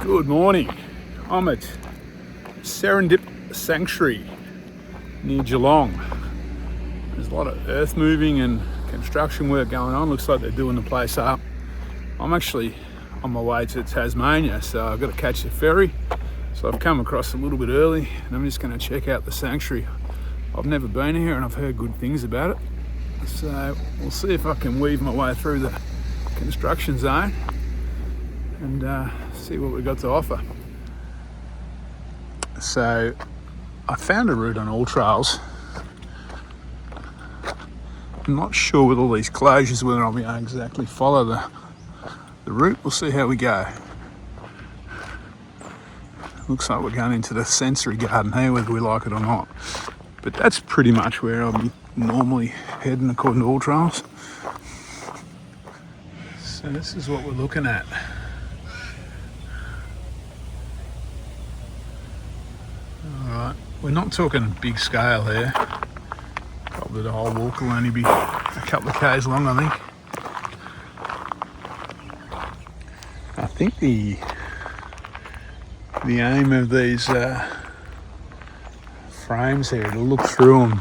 Good morning. I'm at Serendip Sanctuary near Geelong. There's a lot of earth moving and construction work going on. Looks like they're doing the place up. I'm actually on my way to Tasmania, so I've got to catch the ferry. So I've come across a little bit early and I'm just going to check out the sanctuary. I've never been here and I've heard good things about it. So we'll see if I can weave my way through the construction zone and see what we've got to offer. So I found a route on All Trails. I'm not sure with all these closures whether I'll be able to exactly follow the route. We'll see how we go. Looks like we're going into the sensory garden here, whether we like it or not. But that's pretty much where I'll be normally heading according to All Trails. So this is what we're looking at. Alright, we're not talking big scale here. Probably the whole walk will only be a couple of k's long, I think. I think the aim of these frames here to look through them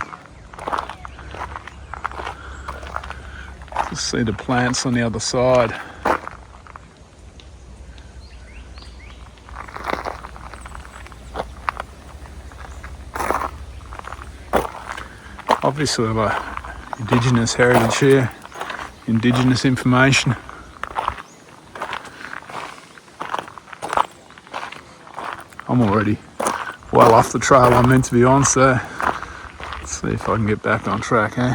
to see the plants on the other side. Obviously, we've got Indigenous heritage here, Indigenous information. I'm already well off the trail I'm meant to be on, so let's see if I can get back on track, eh?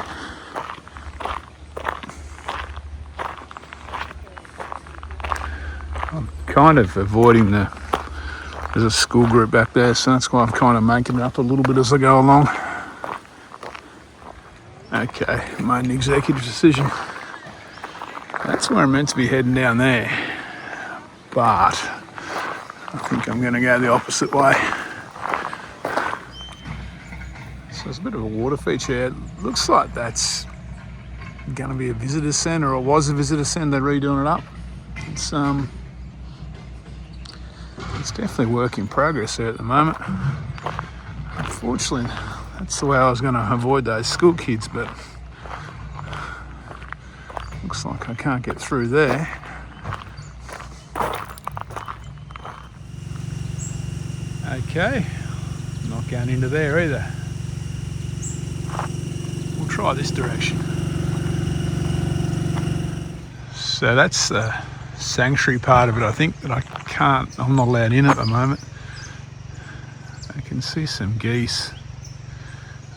I'm kind of avoiding there's a school group back there, so that's why I'm kind of making it up a little bit as I go along. Okay, made an executive decision. That's where I'm meant to be heading down there, but I think I'm going to go the opposite way. So there's a bit of a water feature. It looks like that's going to be a visitor centre, or it was a visitor centre. They're redoing it up. It's definitely work in progress there at the moment. Unfortunately, that's the way I was going to avoid those school kids, but looks like I can't get through there. Okay, not going into there either. We'll try this direction. So that's the sanctuary part of it, I think, that I'm not allowed in at the moment. I can see some geese.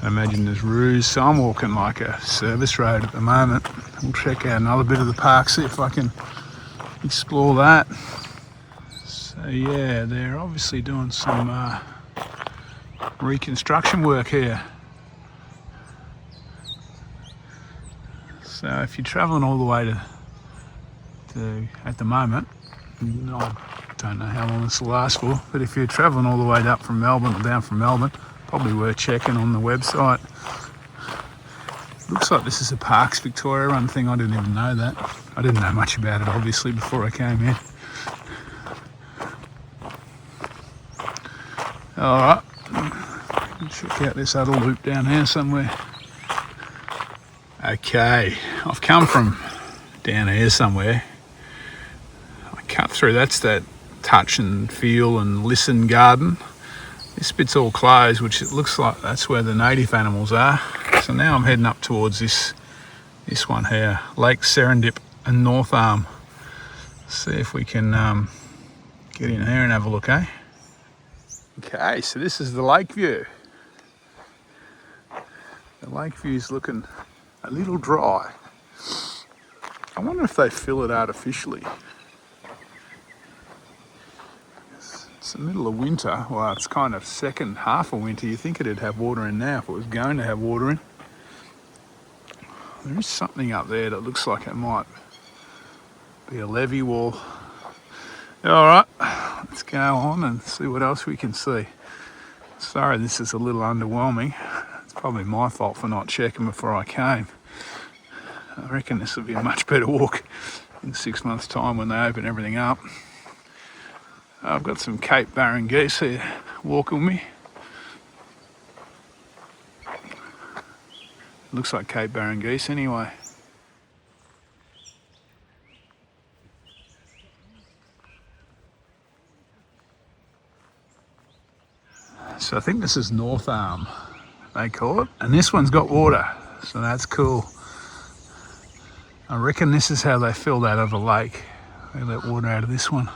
I imagine there's roos, so I'm walking like a service road at the moment. We'll check out another bit of the park, see if I can explore that. So yeah, they're obviously doing some reconstruction work here. So if you're travelling all the way to at the moment, I don't know how long this will last for, but if you're travelling all the way up from Melbourne or down from Melbourne, probably worth checking on the website. Looks like this is a Parks Victoria run thing. I didn't even know that. I didn't know much about it, obviously, before I came here. Alright, check out this other loop down here somewhere. Okay, I've come from down here somewhere. I cut through, that's that touch and feel and listen garden. This bit's all closed, which it looks like that's where the native animals are. So now I'm heading up towards this one here, Lake Serendip and North Arm. See if we can get in here and have a look, eh? Okay, so this is the lake view. The lake view's looking a little dry. I wonder if they fill it artificially. It's the middle of winter. Well, it's kind of second half of winter. You think it'd have water in now if it was going to have water in. There is something up there that looks like it might be a levee wall. Alright, let's go on and see what else we can see. Sorry, this is a little underwhelming. It's probably my fault for not checking before I came. I reckon this will be a much better walk in 6 months' time when they open everything up. I've got some Cape Barren geese here walking with me. Looks like Cape Barren geese anyway. So I think this is North Arm, they call it. And this one's got water, so that's cool. I reckon this is how they fill that other lake. They let water out of this one.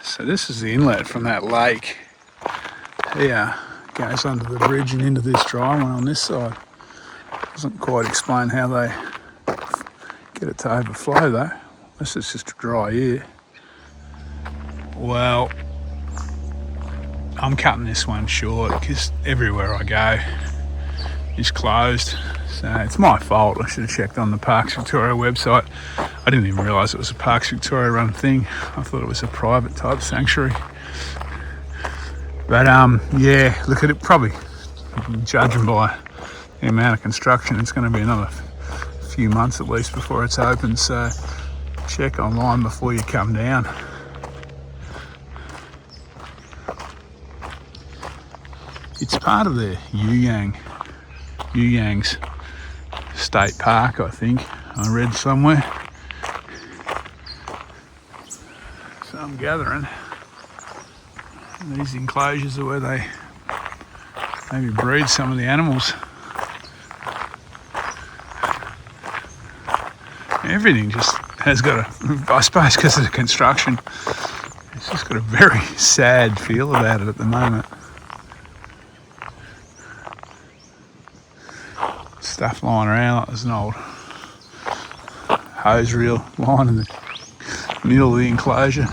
So this is the inlet from that lake. Here, goes under the bridge and into this dry one on this side. Doesn't quite explain how they get it to overflow though. This is just dry here. Well, I'm cutting this one short because everywhere I go is closed. So it's my fault. I should have checked on the Parks Victoria website. I didn't even realise it was a Parks Victoria run thing. I thought it was a private type sanctuary. But yeah, look at it, probably judging by the amount of construction, it's going to be another few months at least before it's open. So check online before you come down. It's part of the Yuyang's State Park, I think. I read somewhere. So I'm gathering these enclosures are where they maybe breed some of the animals. Everything just has got a, I suppose because of the construction, it's just got a very sad feel about it at the moment. Stuff lying around like there's an old hose reel lying in the middle of the enclosure.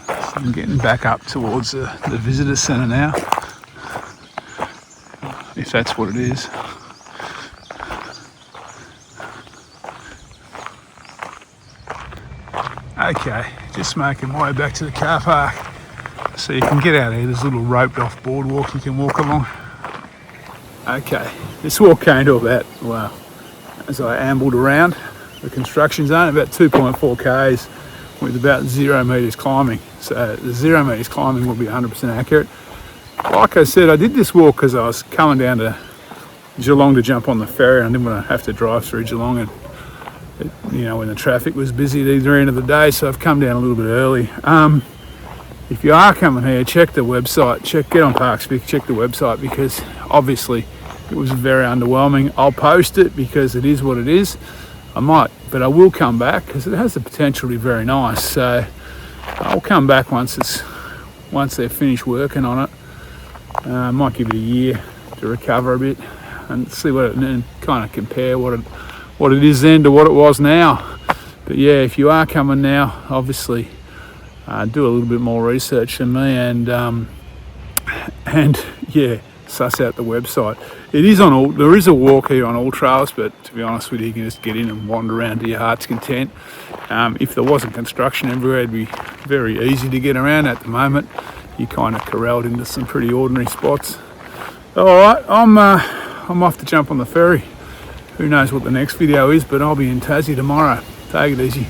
So I'm getting back up towards the visitor centre now, if that's what it is. Okay, just making my way back to the car park. So you can get out here, there's a little roped off boardwalk you can walk along. Okay, this walk came to about, well, as I ambled around the construction zone, about 2.4 k's with about 0 metres climbing. So the 0 metres climbing will be 100% accurate. Like I said, I did this walk because I was coming down to Geelong to jump on the ferry. I didn't want to have to drive through Geelong and you know, when the traffic was busy at either end of the day, so I've come down a little bit early. If you are coming here, check the website, get on Parkspeak, check the website, because obviously it was very underwhelming. I'll post it because it is what it is. I might, but I will come back because it has the potential to be very nice. So I'll come back once they're finished working on it. I might give it a year to recover a bit and see and kind of compare what it is then to what it was now. But yeah, if you are coming now, obviously do a little bit more research than me and yeah, suss out the website. It is there is a walk here on all trails, but to be honest with you, you can just get in and wander around to your heart's content. If there wasn't construction everywhere, it'd be very easy to get around. At the moment, you kind of corralled into some pretty ordinary spots. All right, I'm off to jump on the ferry. Who knows what the next video is, but I'll be in Tassie tomorrow. Take it easy.